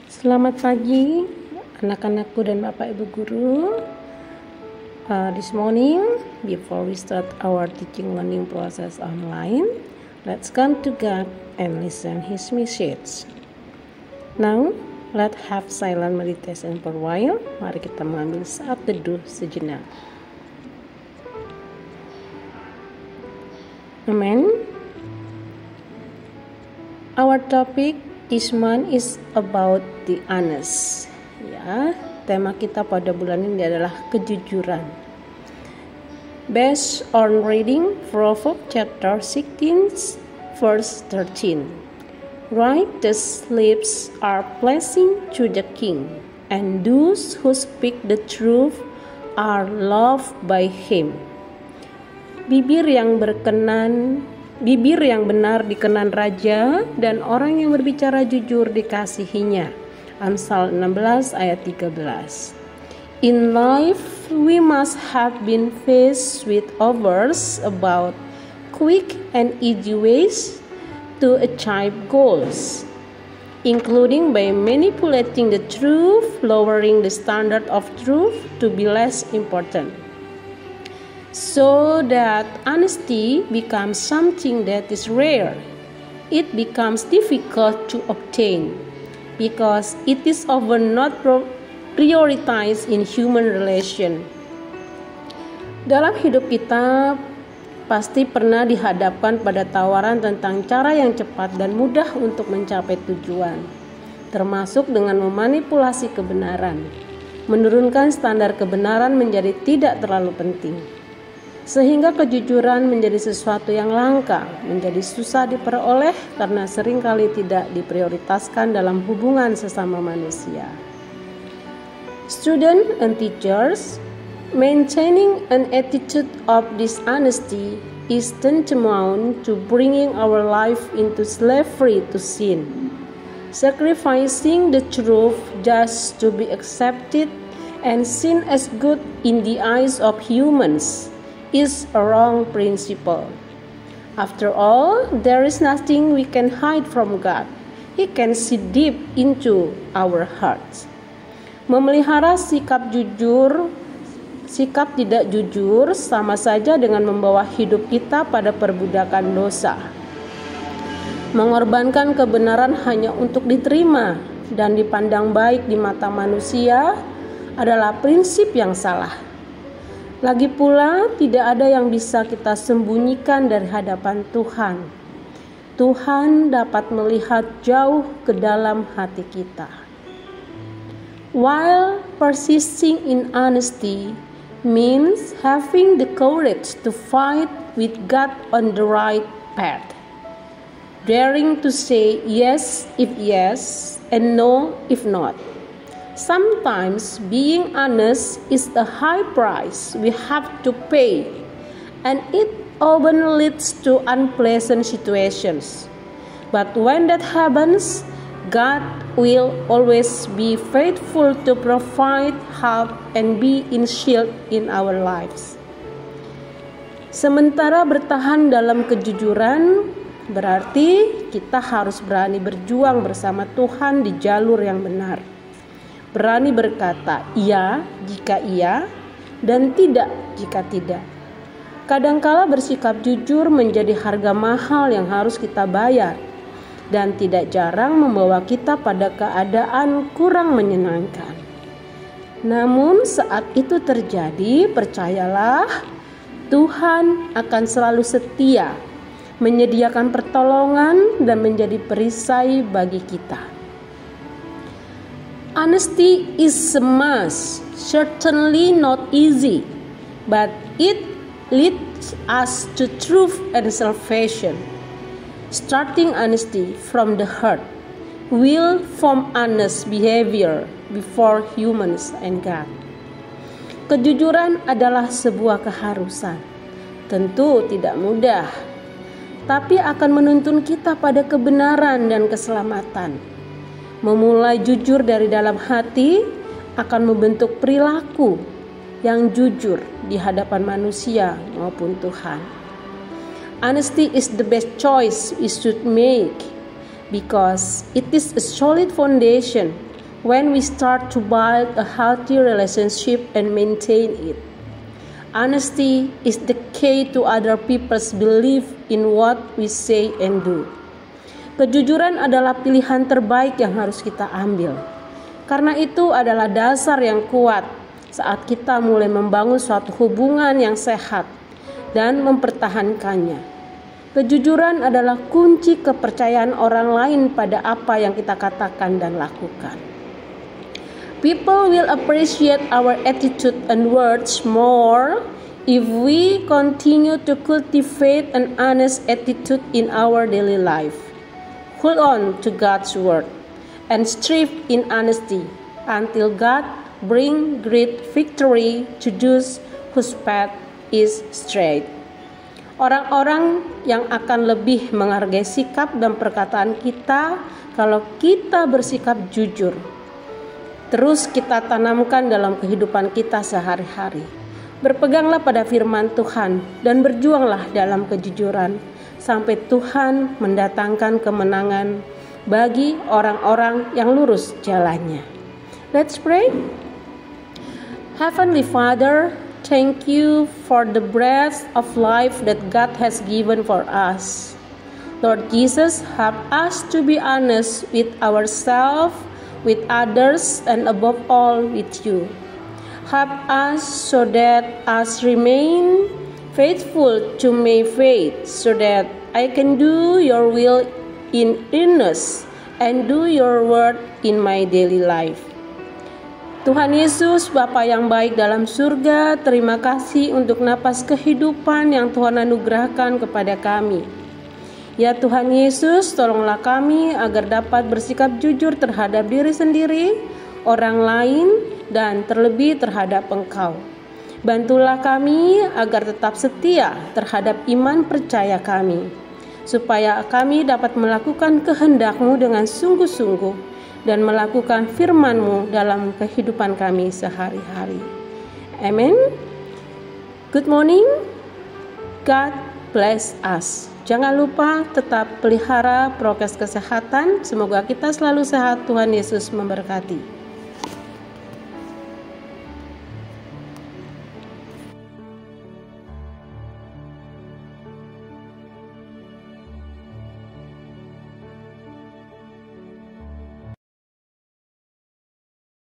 Selamat pagi anak-anakku dan Bapak Ibu guru. This morning, before we start our teaching learning process online, let's come to God and listen His message. Now, let's have silent meditation for a while. Mari kita mengambil saat teduh sejenak. Amen. Our topic this month is about the honest. Ya, tema kita pada bulan ini adalah kejujuran. Based on reading Proverbs chapter 16 verse 13. Righteous lips are pleasing to the king, and those who speak the truth are loved by him. Bibir yang benar dikenan raja, dan orang yang berbicara jujur dikasihinya. Amsal 16 ayat 13. In life, we must have been faced with offers about quick and easy ways to achieve goals, including by manipulating the truth, lowering the standard of truth to be less important, so that honesty becomes something that is rare. It becomes difficult to obtain because it is often not prioritized in human relation. Dalam hidup kita pasti pernah dihadapkan pada tawaran tentang cara yang cepat dan mudah untuk mencapai tujuan, termasuk dengan memanipulasi kebenaran, menurunkan standar kebenaran menjadi tidak terlalu penting, sehingga kejujuran menjadi sesuatu yang langka, menjadi susah diperoleh karena seringkali tidak diprioritaskan dalam hubungan sesama manusia. Students and teachers, maintaining an attitude of dishonesty is tantamount to bringing our life into slavery to sin. Sacrificing the truth just to be accepted and seen as good in the eyes of humans is a wrong principle. After all, there is nothing we can hide from God. He can see deep into our hearts. Memelihara sikap tidak jujur sama saja dengan membawa hidup kita pada perbudakan dosa. Mengorbankan kebenaran hanya untuk diterima dan dipandang baik di mata manusia adalah prinsip yang salah. Lagi pula, tidak ada yang bisa kita sembunyikan dari hadapan Tuhan. Tuhan dapat melihat jauh ke dalam hati kita. While persisting in honesty means having the courage to fight with God on the right path. Daring to say yes if yes and no if not. Sometimes being honest is a high price we have to pay, and it often leads to unpleasant situations. But when that happens, God will always be faithful to provide help and be in shield in our lives. Sementara bertahan dalam kejujuran berarti kita harus berani berjuang bersama Tuhan di jalur yang benar. Berani berkata iya jika iya dan tidak jika tidak. Kadangkala bersikap jujur menjadi harga mahal yang harus kita bayar, dan tidak jarang membawa kita pada keadaan kurang menyenangkan. Namun saat itu terjadi, percayalah, Tuhan akan selalu setia, menyediakan pertolongan dan menjadi perisai bagi kita. Honesty is a must, certainly not easy, but it leads us to truth and salvation. Starting honesty from the heart will form honest behavior before humans and God. Kejujuran adalah sebuah keharusan, tentu tidak mudah, tapi akan menuntun kita pada kebenaran dan keselamatan. Memulai jujur dari dalam hati akan membentuk perilaku yang jujur di hadapan manusia maupun Tuhan. Honesty is the best choice we should make because it is a solid foundation when we start to build a healthy relationship and maintain it. Honesty is the key to other people's belief in what we say and do. Kejujuran adalah pilihan terbaik yang harus kita ambil. Karena itu adalah dasar yang kuat saat kita mulai membangun suatu hubungan yang sehat dan mempertahankannya. Kejujuran adalah kunci kepercayaan orang lain pada apa yang kita katakan dan lakukan. People will appreciate our attitude and words more if we continue to cultivate an honest attitude in our daily life. Hold on to God's word and strive in honesty until God bring great victory to those whose path is straight. Orang-orang yang akan lebih menghargai sikap dan perkataan kita kalau kita bersikap jujur. Terus kita tanamkan dalam kehidupan kita sehari-hari. Berpeganglah pada firman Tuhan dan berjuanglah dalam kejujuran sampai Tuhan mendatangkan kemenangan bagi orang-orang yang lurus jalannya. Let's pray. Heavenly Father, thank you for the breath of life that God has given for us. Lord Jesus, help us to be honest with ourselves, with others, and above all with you. Help us so that us remain faithful to my faith, so that I can do your will in earnest and do your word in my daily life. Tuhan Yesus, Bapa yang baik dalam surga, terima kasih untuk napas kehidupan yang Tuhan anugerahkan kepada kami. Ya Tuhan Yesus, tolonglah kami agar dapat bersikap jujur terhadap diri sendiri, orang lain, dan terlebih terhadap Engkau. Bantulah kami agar tetap setia terhadap iman percaya kami, supaya kami dapat melakukan kehendak-Mu dengan sungguh-sungguh dan melakukan firman-Mu dalam kehidupan kami sehari-hari. Amen. Good morning. God bless us. Jangan lupa tetap pelihara prokes kesehatan. Semoga kita selalu sehat. Tuhan Yesus memberkati.